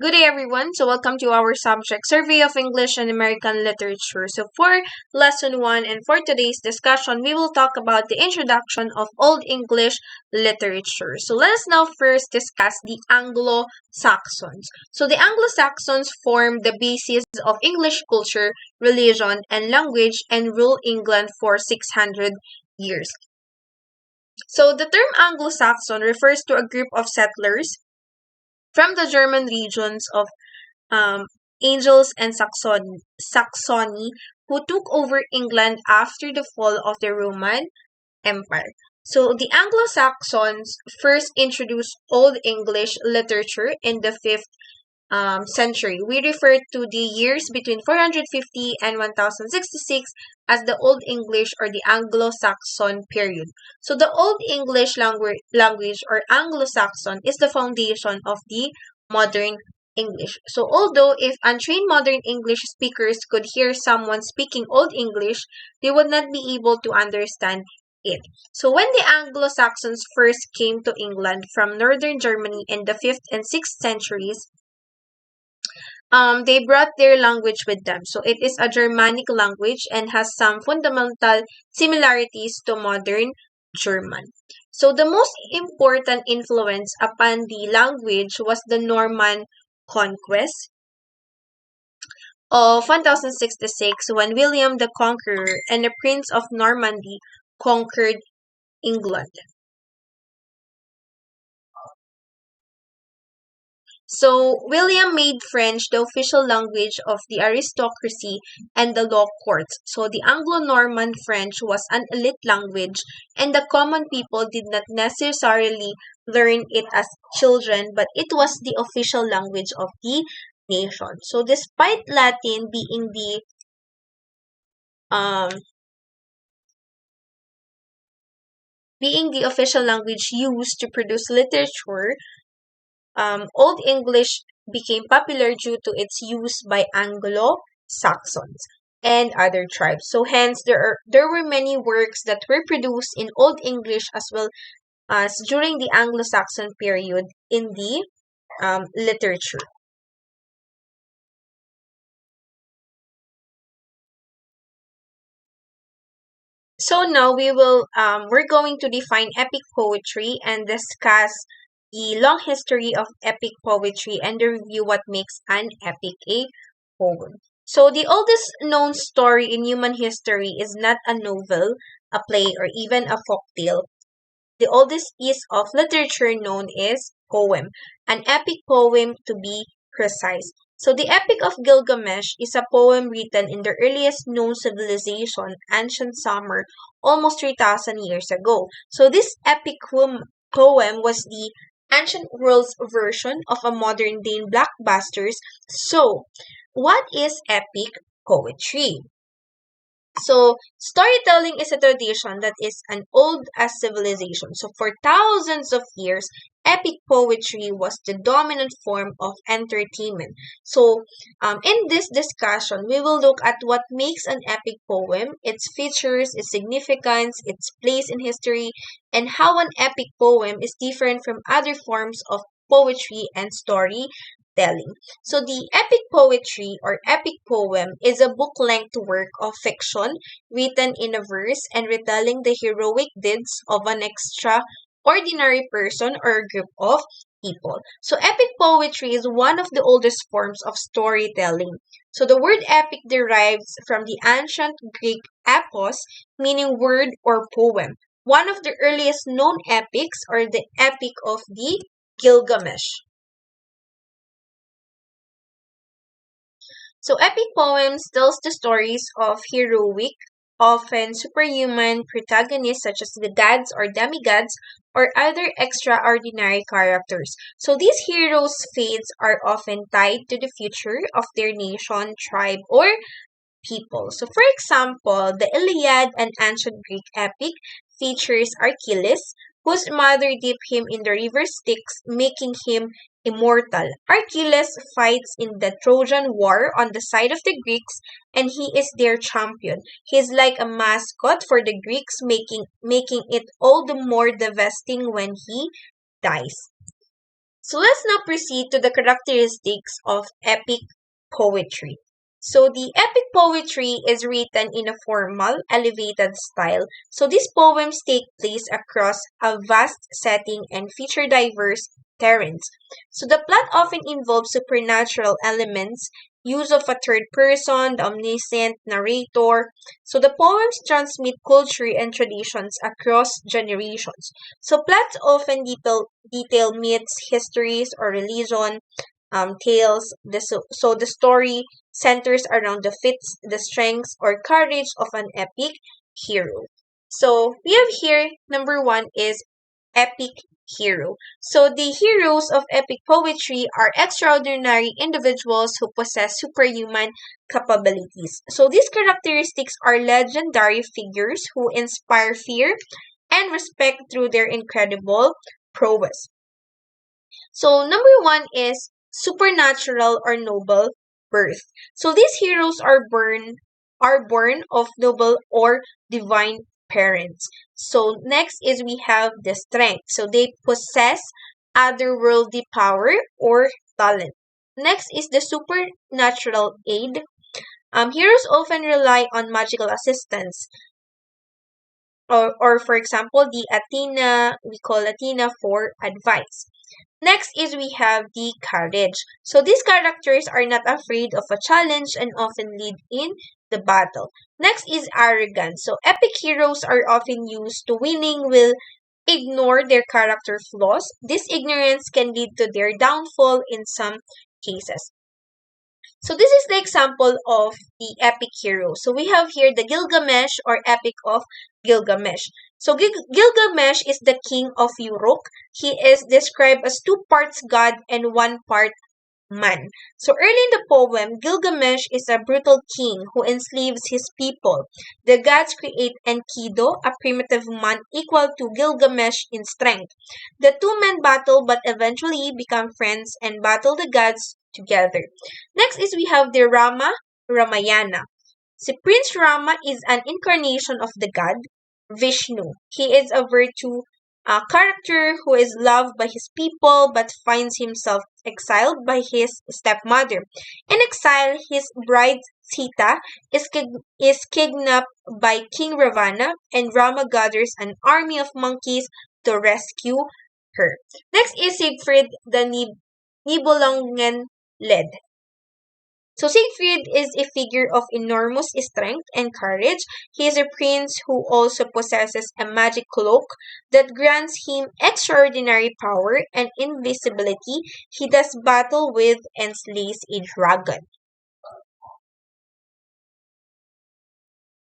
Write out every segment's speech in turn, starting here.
Good day, everyone. So, welcome to our subject survey of English and American literature. So, for lesson one and for today's discussion, we will talk about the introduction of Old English literature. So, let us now first discuss the Anglo Saxons. So, the Anglo Saxons formed the basis of English culture, religion, and language and ruled England for 600 years. So, the term Anglo Saxon refers to a group of settlers from the German regions of um, Angles and Saxony, who took over England after the fall of the Roman Empire. So the Anglo-Saxons first introduced Old English literature in the 5th century. We refer to the years between 450 and 1066 as the Old English or the Anglo-Saxon period. So the Old English language or Anglo-Saxon is the foundation of the modern English. So although if untrained modern English speakers could hear someone speaking Old English, they would not be able to understand it. So when the Anglo-Saxons first came to England from northern Germany in the 5th and 6th centuries, they brought their language with them. So it is a Germanic language and has some fundamental similarities to modern German. So the most important influence upon the language was the Norman conquest of 1066 when William the Conqueror and the Prince of Normandy conquered England. So, William made French the official language of the aristocracy and the law courts. So, the Anglo-Norman French was an elite language, and the common people did not necessarily learn it as children, but it was the official language of the nation. So, despite Latin um, being the official language used to produce literature, Old English became popular due to its use by Anglo-Saxons and other tribes. So hence there were many works that were produced in Old English as well as during the Anglo-Saxon period in the literature. So now we're going to define epic poetry and discuss the long history of epic poetry and review what makes an epic a poem. So the oldest known story in human history is not a novel, a play, or even a folk tale. The oldest piece of literature known is poem, an epic poem to be precise. So the Epic of Gilgamesh is a poem written in the earliest known civilization, ancient Sumer, almost 3,000 years ago. So this epic poem was the ancient world's version of a modern day blockbusters. So, what is epic poetry? So, storytelling is a tradition that is as old as civilization. So, for thousands of years, epic poetry was the dominant form of entertainment. So, in this discussion, we will look at what makes an epic poem, its features, its significance, its place in history, and how an epic poem is different from other forms of poetry and storytelling. So the epic poetry or epic poem is a book-length work of fiction written in a verse and retelling the heroic deeds of an extraordinary person or a group of people. So epic poetry is one of the oldest forms of storytelling. So the word epic derives from the ancient Greek epos, meaning word or poem. One of the earliest known epics are the Epic of the Gilgamesh. So epic poems tells the stories of heroic, often superhuman protagonists such as the gods or demigods or other extraordinary characters. So these heroes' fates are often tied to the future of their nation, tribe, or people. So for example, the Iliad, an ancient Greek epic, features Achilles, whose mother dipped him in the river Styx, making him immortal. Achilles fights in the Trojan War on the side of the Greeks, and he is their champion. He is like a mascot for the Greeks, making it all the more devastating when he dies. So let's now proceed to the characteristics of epic poetry. So the epic poetry is written in a formal, elevated style. So these poems take place across a vast setting and feature diverse terrains. So the plot often involves supernatural elements, use of a third person, the omniscient narrator. So the poems transmit culture and traditions across generations. So plots often detail myths, histories, or religion, tales. So the story centers around the feats, the strengths, or courage of an epic hero. So we have here number one is epic hero. So the heroes of epic poetry are extraordinary individuals who possess superhuman capabilities. So these characteristics are legendary figures who inspire fear and respect through their incredible prowess. So number one is supernatural or noble birth. So these heroes are born of noble or divine parents. So next is we have the strength. So they possess otherworldly power or talent. Next is the supernatural aid. Heroes often rely on magical assistance. Or for example, we call Athena for advice. Next is we have the courage. So these characters are not afraid of a challenge and often lead in the battle. Next is arrogance. So epic heroes are often used to winning will ignore their character flaws. This ignorance can lead to their downfall in some cases. So this is the example of the epic hero. So we have here the Gilgamesh or Epic of Gilgamesh. So Gilgamesh is the king of Uruk. He is described as two parts god and one part man. So early in the poem, Gilgamesh is a brutal king who enslaves his people. The gods create Enkidu, a primitive man equal to Gilgamesh in strength. The two men battle but eventually become friends and battle the gods together. Next is we have the Ramayana. So Prince Rama is an incarnation of the god Vishnu. He is a virtue character who is loved by his people but finds himself exiled by his stepmother. In exile, his bride Sita is kidnapped by King Ravana, and Rama gathers an army of monkeys to rescue her. Next is Siegfried the Nibelungen led. So Siegfried is a figure of enormous strength and courage. He is a prince who also possesses a magic cloak that grants him extraordinary power and invisibility. He does battle with and slays a dragon.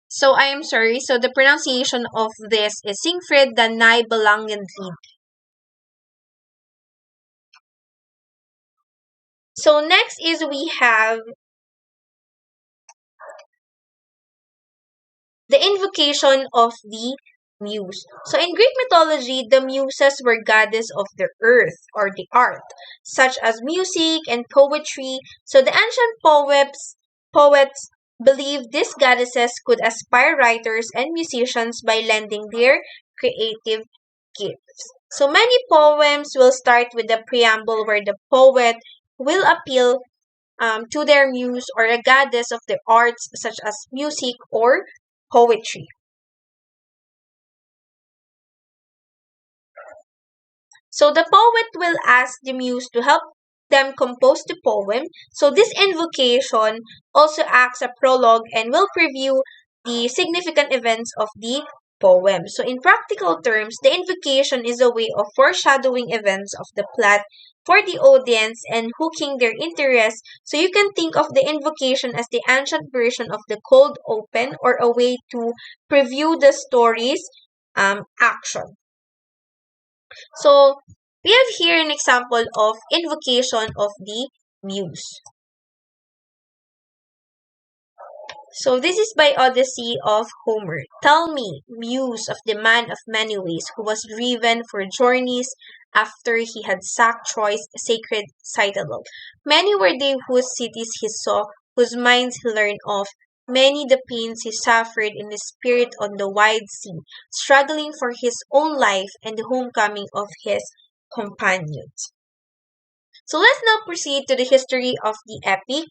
So I am sorry. So the pronunciation of this is Siegfried the Nibelungenlied. So next is we have the invocation of the muse. So in Greek mythology, the muses were goddesses of the earth or the art, such as music and poetry. So the ancient poets believed these goddesses could inspire writers and musicians by lending their creative gifts. So many poems will start with a preamble where the poet will appeal to their muse or a goddess of the arts such as music or poetry. So the poet will ask the muse to help them compose the poem. So this invocation also acts a prologue and will preview the significant events of the poem. So in practical terms, the invocation is a way of foreshadowing events of the plot for the audience and hooking their interest. So you can think of the invocation as the ancient version of the cold open or a way to preview the story's action. So we have here an example of invocation of the muse. So this is by Odyssey of Homer. Tell me, muse of the man of many ways, who was driven for journeys after he had sacked Troy's sacred citadel. Many were they whose cities he saw, whose minds he learned of. Many the pains he suffered in his spirit on the wide sea, struggling for his own life and the homecoming of his companions. So let's now proceed to the history of the epic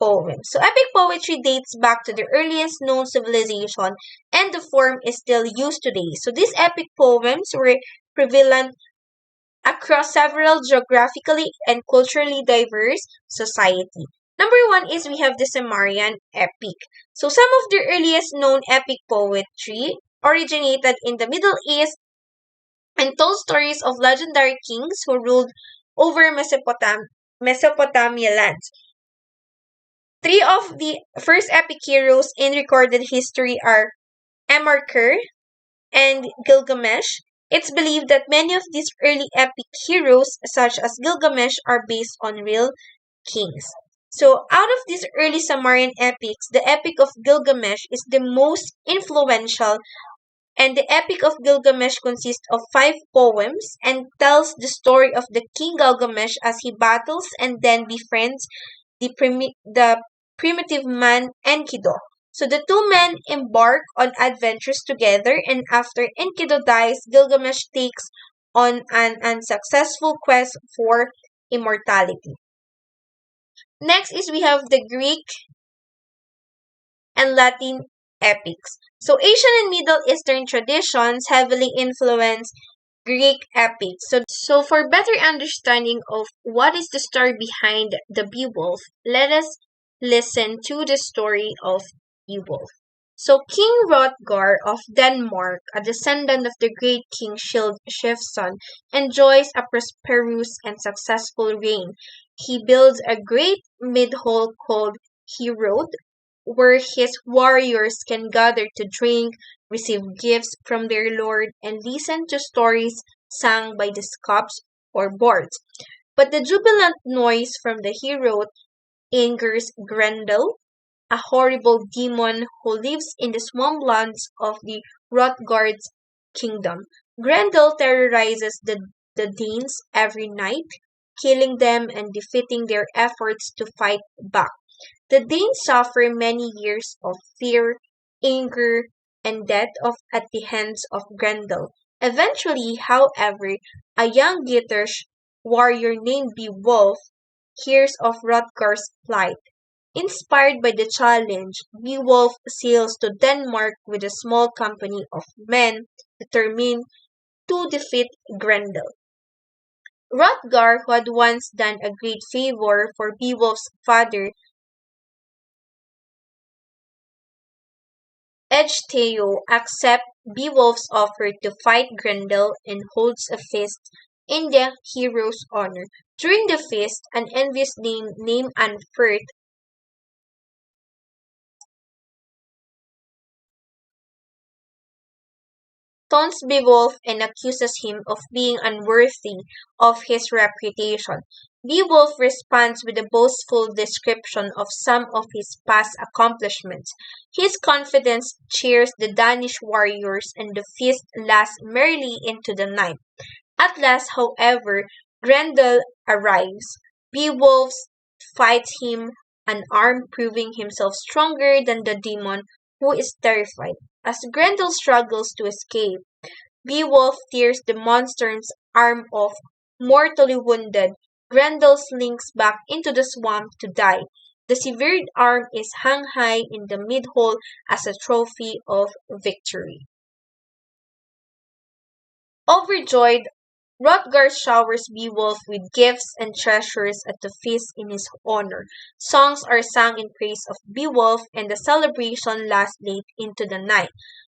poem. So epic poetry dates back to the earliest known civilization and the form is still used today. So these epic poems were prevalent across several geographically and culturally diverse society. Number one is we have the Sumerian epic. So some of the earliest known epic poetry originated in the Middle East and told stories of legendary kings who ruled over Mesopotamia lands. Three of the first epic heroes in recorded history are Amarkur and Gilgamesh. It's believed that many of these early epic heroes, such as Gilgamesh, are based on real kings. So, out of these early Sumerian epics, the Epic of Gilgamesh is the most influential, and the Epic of Gilgamesh consists of 5 poems and tells the story of the king Gilgamesh as he battles and then befriends the primitive man Enkidu. So the two men embark on adventures together, and after Enkidu dies, Gilgamesh takes on an unsuccessful quest for immortality. Next is we have the Greek and Latin epics. So Asian and Middle Eastern traditions heavily influence Greek epics. So for better understanding of what is the story behind the Beowulf, let us listen to the story of Beowulf. So King Hrothgar of Denmark, a descendant of the great King Shifson, enjoys a prosperous and successful reign. He builds a great mid-hall called Herod, where his warriors can gather to drink, receive gifts from their lord, and listen to stories sung by the scopes or bards. But the jubilant noise from the hero angers Grendel, a horrible demon who lives in the swamplands of the Hrothgar's kingdom. Grendel terrorizes the Danes every night, killing them and defeating their efforts to fight back. The Danes suffer many years of fear, anger, and death at the hands of Grendel. Eventually, however, a young Geatish warrior named Beowulf hears of Hrothgar's plight. Inspired by the challenge, Beowulf sails to Denmark with a small company of men determined to defeat Grendel. Hrothgar, who had once done a great favor for Beowulf's father, Ecgtheow, accepts Beowulf's offer to fight Grendel and holds a feast in the hero's honor. During the feast, an envious dame named Anfert taunts Beowulf and accuses him of being unworthy of his reputation. Beowulf responds with a boastful description of some of his past accomplishments. His confidence cheers the Danish warriors and the feast lasts merrily into the night. At last, however, Grendel arrives. Beowulf fights him unarmed, proving himself stronger than the demon, who is terrified. As Grendel struggles to escape, Beowulf tears the monster's arm off. Mortally wounded, Grendel slinks back into the swamp to die. The severed arm is hung high in the mid-hole as a trophy of victory. Overjoyed, Hrothgar showers Beowulf with gifts and treasures at the feast in his honor. Songs are sung in praise of Beowulf, and the celebration lasts late into the night.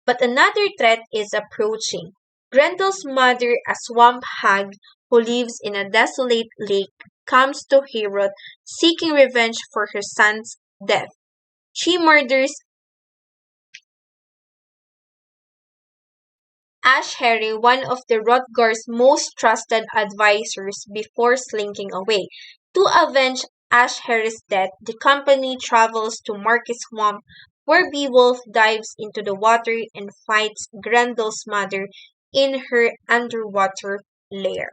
But another threat is approaching. Grendel's mother, a swamp hag who lives in a desolate lake, comes to Herod seeking revenge for her son's death. She murders Asheri, one of the Hrothgar's most trusted advisors, before slinking away. To avenge Asheri's death, the company travels to Murky Swamp, where Beowulf dives into the water and fights Grendel's mother in her underwater lair.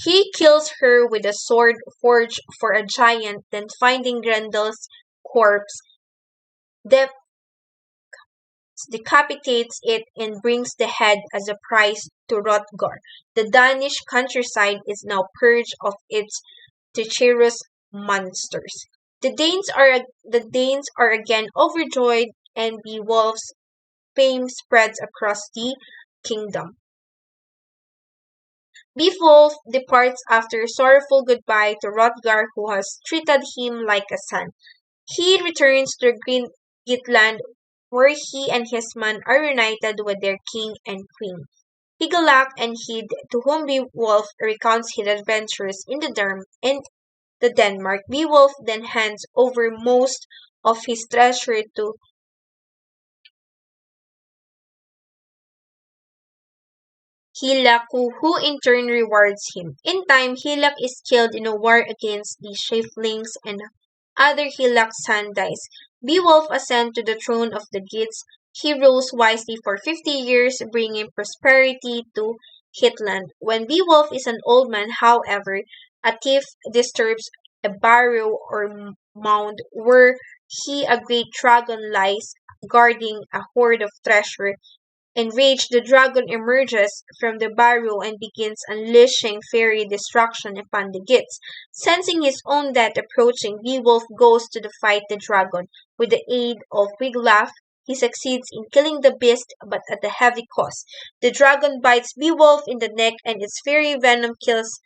He kills her with a sword forged for a giant, then finding Grendel's corpse, decapitates it, and brings the head as a prize to Hrothgar. The Danish countryside is now purged of its treacherous monsters. The Danes are again overjoyed, and Beowulf's fame spreads across the kingdom. Beowulf departs after a sorrowful goodbye to Hrothgar, who has treated him like a son. He returns to Green Gitland, where he and his men are reunited with their king and queen. Higelac and Hid, to whom Beowulf recounts his adventures in the Denmark. Beowulf then hands over most of his treasure to Hygelac, who in turn rewards him. In time, Hygelac is killed in a war against the Scylfings, and other Hygelac's son dies. Beowulf ascends to the throne of the Geats. He rules wisely for 50 years, bringing prosperity to Hitland. When Beowulf is an old man, however, a thief disturbs a barrow or mound where a great dragon lies guarding a hoard of treasure. Enraged, the dragon emerges from the barrow and begins unleashing fairy destruction upon the Geats. Sensing his own death approaching, Beowulf goes to fight the dragon. With the aid of Wiglaf, he succeeds in killing the beast, but at a heavy cost. The dragon bites Beowulf in the neck, and its fiery venom kills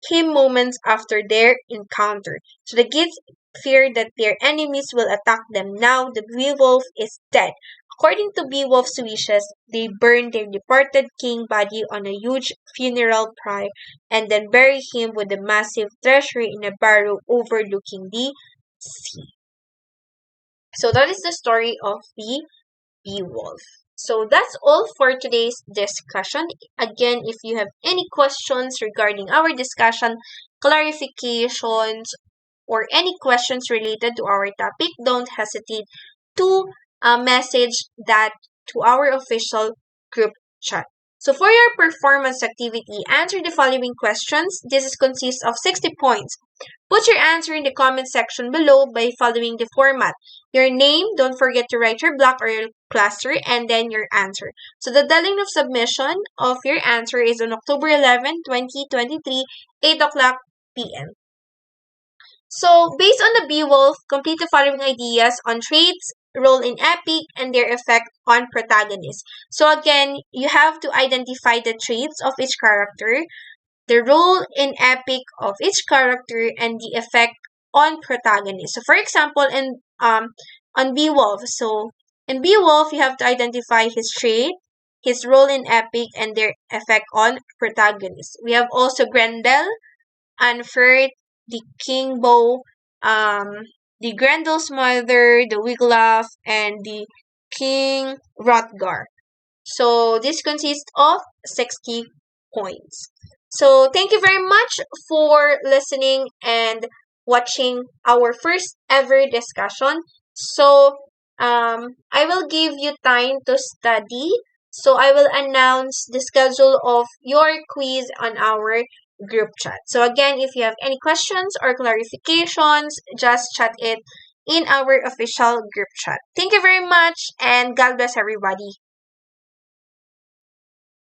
him moments after their encounter. So the Geats fear that their enemies will attack them now the Beowulf is dead. According to Beowulf's wishes, they burn their departed king body on a huge funeral pyre and then bury him with a massive treasure in a barrow overlooking the sea. So that is the story of the Beowulf. So that's all for today's discussion. Again, if you have any questions regarding our discussion, clarifications, or any questions related to our topic, don't hesitate to message that to our official group chat. So for your performance activity, answer the following questions. This consists of 60 points. Put your answer in the comment section below by following the format. Your name, don't forget to write your block or your cluster, and then your answer. So the deadline of submission of your answer is on October 11, 2023, 8 o'clock p.m. So based on the Beowulf, complete the following ideas on traits, role in epic, and their effect on protagonists. So again, you have to identify the traits of each character, the role in epic of each character, and the effect on protagonists. So for example, on Beowulf, so in Beowulf, you have to identify his trait, his role in epic, and their effect on protagonists. We have also Grendel, Anfert, the King Bow, the Grendel's mother, the Wiglaf, and the King Hrothgar. So this consists of 60 points. So thank you very much for listening and watching our first ever discussion. So I will give you time to study. So I will announce the schedule of your quiz on our group chat. So again, if you have any questions or clarifications, just chat it in our official group chat. Thank you very much, and God bless everybody.